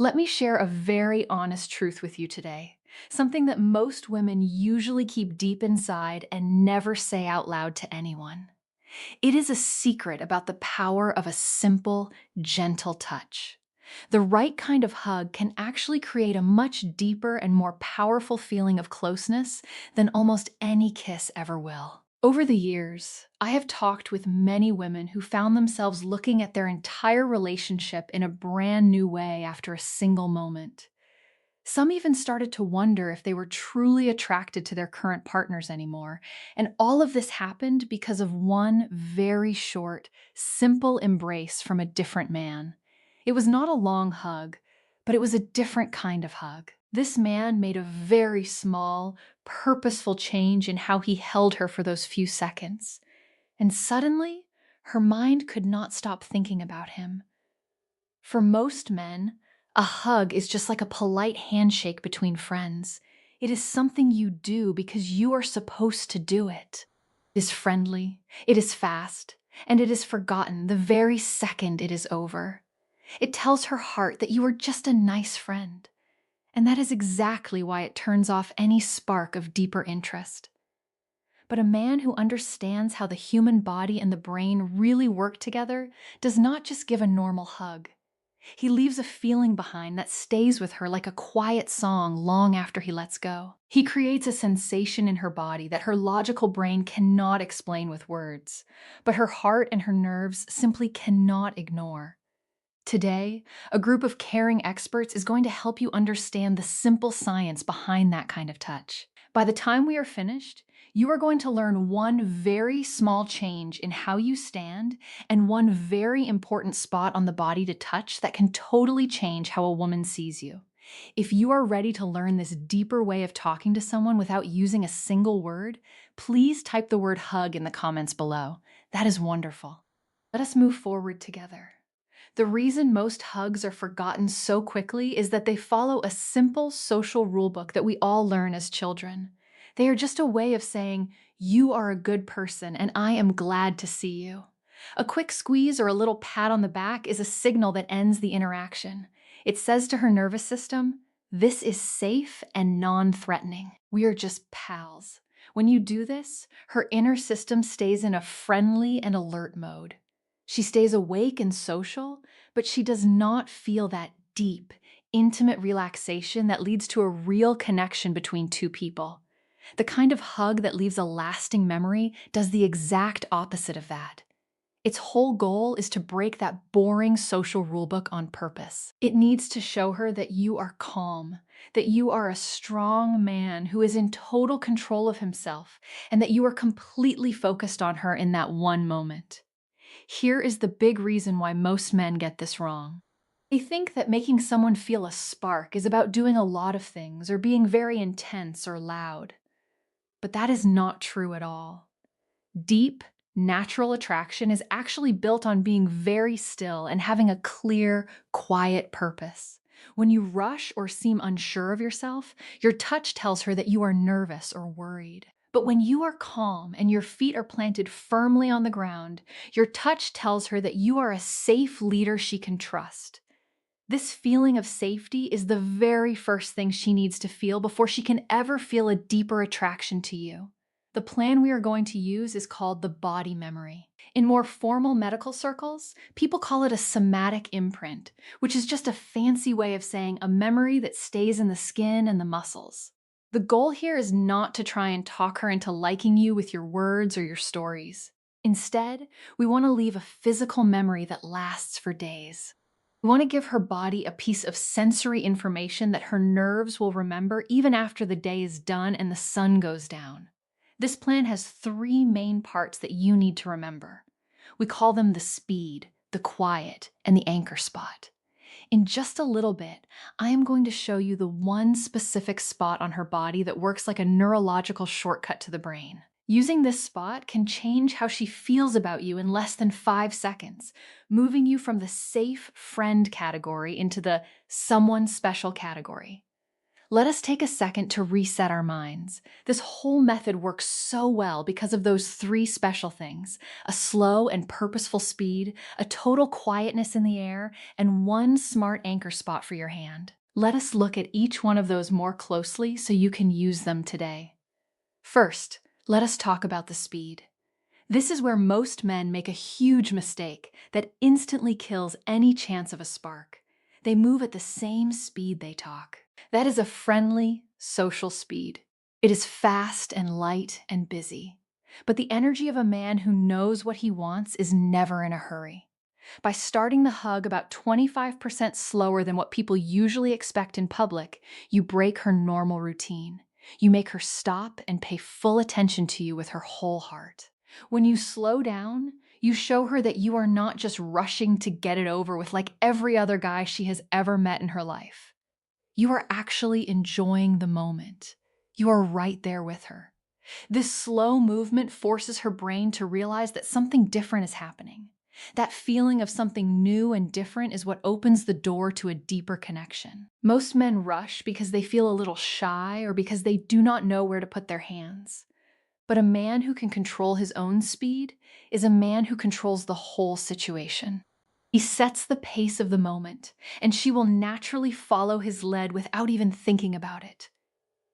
Let me share a very honest truth with you today. Something that most women usually keep deep inside and never say out loud to anyone. It is a secret about the power of a simple, gentle touch. The right kind of hug can actually create a much deeper and more powerful feeling of closeness than almost any kiss ever will. Over the years, I have talked with many women who found themselves looking at their entire relationship in a brand new way after a single moment. Some even started to wonder if they were truly attracted to their current partners anymore. And all of this happened because of one very short, simple embrace from a different man. It was not a long hug, but it was a different kind of hug. This man made a very small, purposeful change in how he held her for those few seconds. And suddenly, her mind could not stop thinking about him. For most men, a hug is just like a polite handshake between friends. It is something you do because you are supposed to do it. It is friendly, it is fast, and it is forgotten the very second it is over. It tells her heart that you are just a nice friend. And that is exactly why it turns off any spark of deeper interest. But a man who understands how the human body and the brain really work together does not just give a normal hug. He leaves a feeling behind that stays with her like a quiet song long after he lets go. He creates a sensation in her body that her logical brain cannot explain with words, but her heart and her nerves simply cannot ignore. Today, a group of caring experts is going to help you understand the simple science behind that kind of touch. By the time we are finished, you are going to learn one very small change in how you stand and one very important spot on the body to touch that can totally change how a woman sees you. If you are ready to learn this deeper way of talking to someone without using a single word, please type the word hug in the comments below. That is wonderful. Let us move forward together. The reason most hugs are forgotten so quickly is that they follow a simple social rulebook that we all learn as children. They are just a way of saying, "You are a good person and I am glad to see you." A quick squeeze or a little pat on the back is a signal that ends the interaction. It says to her nervous system, "This is safe and non-threatening. We are just pals." When you do this, her inner system stays in a friendly and alert mode. She stays awake and social, but she does not feel that deep, intimate relaxation that leads to a real connection between two people. The kind of hug that leaves a lasting memory does the exact opposite of that. Its whole goal is to break that boring social rulebook on purpose. It needs to show her that you are calm, that you are a strong man who is in total control of himself, and that you are completely focused on her in that one moment. Here is the big reason why most men get this wrong. They think that making someone feel a spark is about doing a lot of things or being very intense or loud. But that is not true at all. Deep, natural attraction is actually built on being very still and having a clear, quiet purpose. When you rush or seem unsure of yourself, your touch tells her that you are nervous or worried. But when you are calm and your feet are planted firmly on the ground, your touch tells her that you are a safe leader she can trust. This feeling of safety is the very first thing she needs to feel before she can ever feel a deeper attraction to you. The plan we are going to use is called the body memory. In more formal medical circles, people call it a somatic imprint, which is just a fancy way of saying a memory that stays in the skin and the muscles. The goal here is not to try and talk her into liking you with your words or your stories. Instead, we want to leave a physical memory that lasts for days. We want to give her body a piece of sensory information that her nerves will remember even after the day is done and the sun goes down. This plan has three main parts that you need to remember. We call them the speed, the quiet, and the anchor spot. In just a little bit, I am going to show you the one specific spot on her body that works like a neurological shortcut to the brain. Using this spot can change how she feels about you in less than 5 seconds, moving you from the safe friend category into the someone special category. Let us take a second to reset our minds. This whole method works so well because of those three special things: a slow and purposeful speed, a total quietness in the air, and one smart anchor spot for your hand. Let us look at each one of those more closely so you can use them today. First, let us talk about the speed. This is where most men make a huge mistake that instantly kills any chance of a spark. They move at the same speed they talk. That is a friendly, social speed. It is fast and light and busy. But the energy of a man who knows what he wants is never in a hurry. By starting the hug about 25% slower than what people usually expect in public, you break her normal routine. You make her stop and pay full attention to you with her whole heart. When you slow down, you show her that you are not just rushing to get it over with like every other guy she has ever met in her life. You are actually enjoying the moment. You are right there with her. This slow movement forces her brain to realize that something different is happening. That feeling of something new and different is what opens the door to a deeper connection. Most men rush because they feel a little shy or because they do not know where to put their hands. But a man who can control his own speed is a man who controls the whole situation. He sets the pace of the moment, and she will naturally follow his lead without even thinking about it.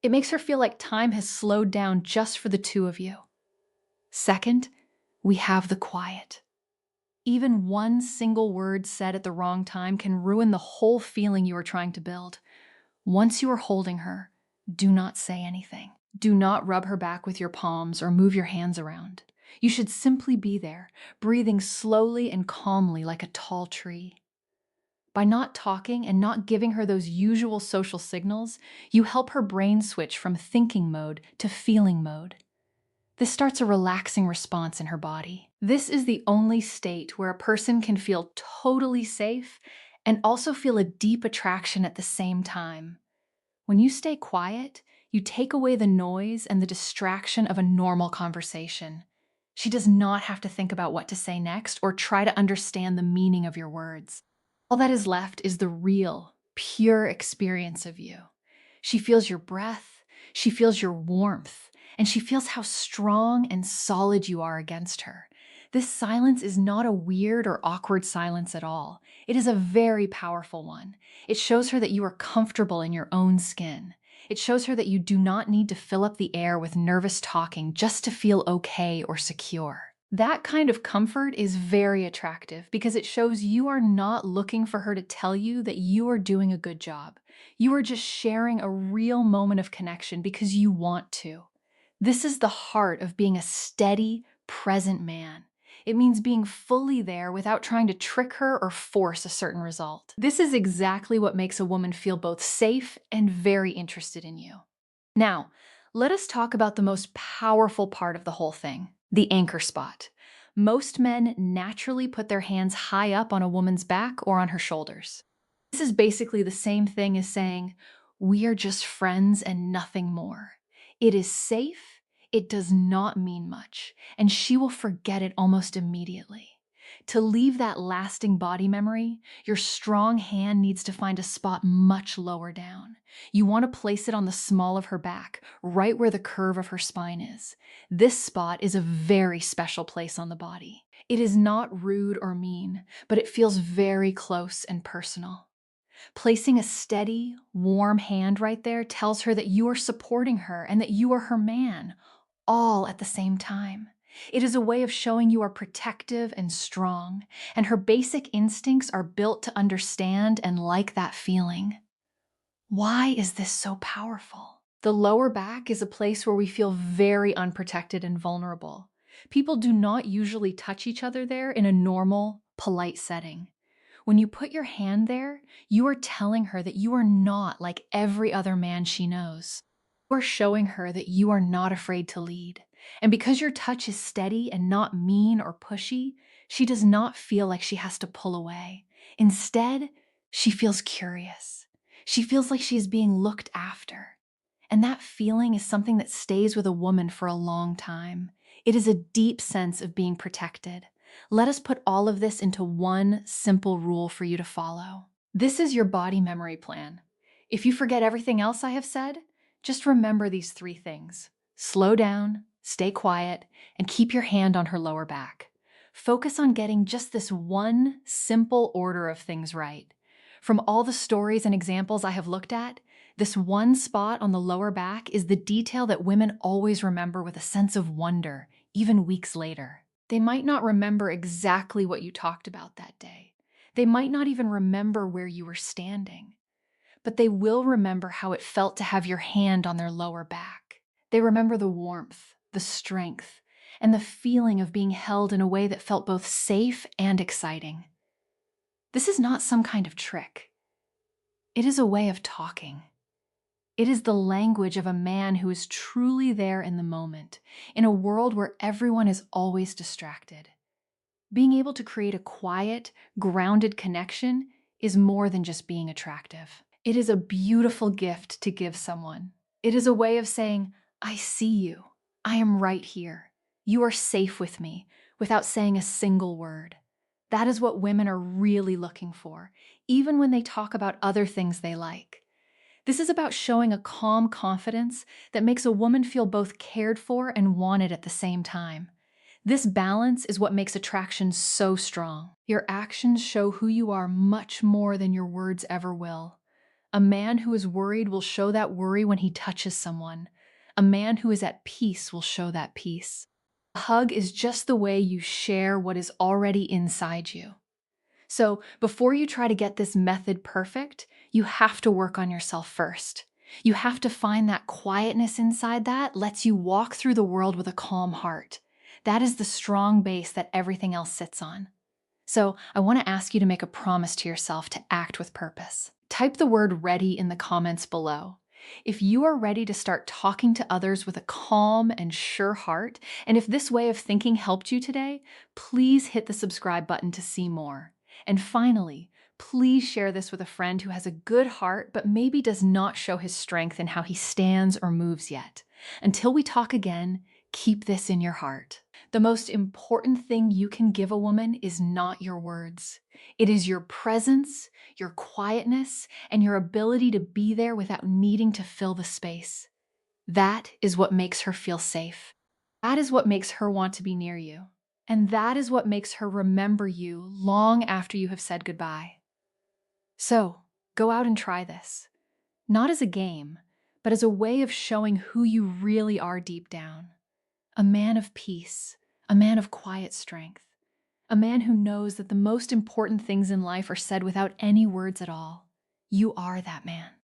It makes her feel like time has slowed down just for the two of you. Second, we have the quiet. Even one single word said at the wrong time can ruin the whole feeling you are trying to build. Once you are holding her, do not say anything. Do not rub her back with your palms or move your hands around. You should simply be there, breathing slowly and calmly like a tall tree. By not talking and not giving her those usual social signals, you help her brain switch from thinking mode to feeling mode. This starts a relaxing response in her body. This is the only state where a person can feel totally safe and also feel a deep attraction at the same time. When you stay quiet, you take away the noise and the distraction of a normal conversation. She does not have to think about what to say next or try to understand the meaning of your words. All that is left is the real, pure experience of you. She feels your breath, she feels your warmth, and she feels how strong and solid you are against her. This silence is not a weird or awkward silence at all. It is a very powerful one. It shows her that you are comfortable in your own skin. It shows her that you do not need to fill up the air with nervous talking just to feel okay or secure. That kind of comfort is very attractive because it shows you are not looking for her to tell you that you are doing a good job. You are just sharing a real moment of connection because you want to. This is the heart of being a steady, present man. It means being fully there without trying to trick her or force a certain result. This is exactly what makes a woman feel both safe and very interested in you. Now, let us talk about the most powerful part of the whole thing, the anchor spot. Most men naturally put their hands high up on a woman's back or on her shoulders. This is basically the same thing as saying, "We are just friends and nothing more." It is safe, it does not mean much, and she will forget it almost immediately. To leave that lasting body memory, your strong hand needs to find a spot much lower down. You want to place it on the small of her back, right where the curve of her spine is. This spot is a very special place on the body. It is not rude or mean, but it feels very close and personal. Placing a steady, warm hand right there tells her that you are supporting her and that you are her man, all at the same time. It is a way of showing you are protective and strong, and her basic instincts are built to understand and like that feeling. Why is this so powerful? The lower back is a place where we feel very unprotected and vulnerable. People do not usually touch each other there in a normal, polite setting. When you put your hand there, you are telling her that you are not like every other man she knows. You are showing her that you are not afraid to lead. And because your touch is steady and not mean or pushy, she does not feel like she has to pull away. Instead, she feels curious. She feels like she is being looked after. And that feeling is something that stays with a woman for a long time. It is a deep sense of being protected. Let us put all of this into one simple rule for you to follow. This is your body memory plan. If you forget everything else I have said, just remember these three things. Slow down, stay quiet, and keep your hand on her lower back. Focus on getting just this one simple order of things right. From all the stories and examples I have looked at, this one spot on the lower back is the detail that women always remember with a sense of wonder, even weeks later. They might not remember exactly what you talked about that day. They might not even remember where you were standing. But they will remember how it felt to have your hand on their lower back. They remember the warmth, the strength, and the feeling of being held in a way that felt both safe and exciting. This is not some kind of trick. It is a way of talking. It is the language of a man who is truly there in the moment, in a world where everyone is always distracted. Being able to create a quiet, grounded connection is more than just being attractive. It is a beautiful gift to give someone. It is a way of saying, I see you. I am right here. You are safe with me, without saying a single word. That is what women are really looking for, even when they talk about other things they like. This is about showing a calm confidence that makes a woman feel both cared for and wanted at the same time. This balance is what makes attraction so strong. Your actions show who you are much more than your words ever will. A man who is worried will show that worry when he touches someone. A man who is at peace will show that peace. A hug is just the way you share what is already inside you. So before you try to get this method perfect, you have to work on yourself first. You have to find that quietness inside that lets you walk through the world with a calm heart. That is the strong base that everything else sits on. So I want to ask you to make a promise to yourself to act with purpose. Type the word ready in the comments below. If you are ready to start talking to others with a calm and sure heart, and if this way of thinking helped you today, please hit the subscribe button to see more. And finally, please share this with a friend who has a good heart but maybe does not show his strength in how he stands or moves yet. Until we talk again, keep this in your heart. The most important thing you can give a woman is not your words. It is your presence, your quietness, and your ability to be there without needing to fill the space. That is what makes her feel safe. That is what makes her want to be near you. And that is what makes her remember you long after you have said goodbye. So, go out and try this. Not as a game, but as a way of showing who you really are deep down. A man of peace, a man of quiet strength, a man who knows that the most important things in life are said without any words at all. You are that man.